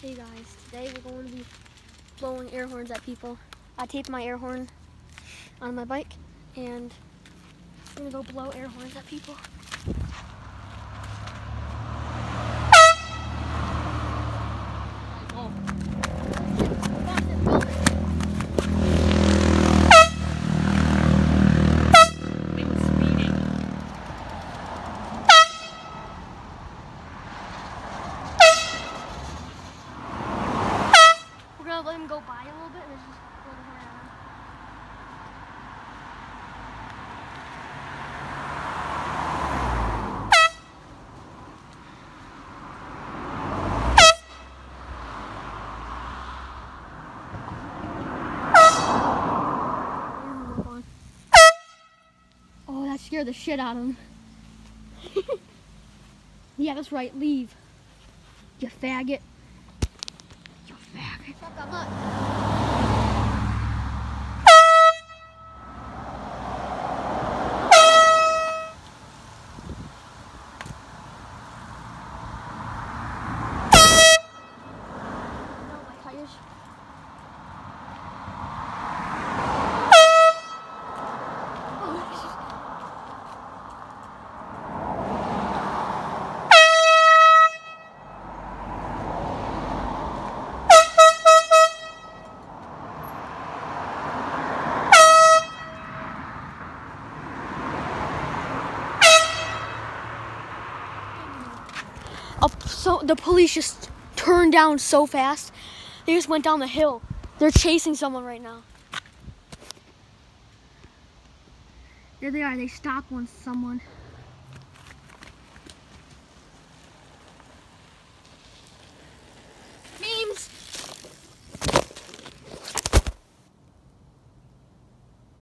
Hey guys, today we're going to be blowing air horns at people. I taped my air horn on my bike and I'm gonna go blow air horns at people. We're gonna let him go by a little bit and just blow the horn at him. Oh, that scared the shit out of him. Yeah, that's right, leave. You faggot. You faggot. Fuck, I'm not. So the police just turned down so fast. They just went down the hill. They're chasing someone right now. There they are. They stopped someone.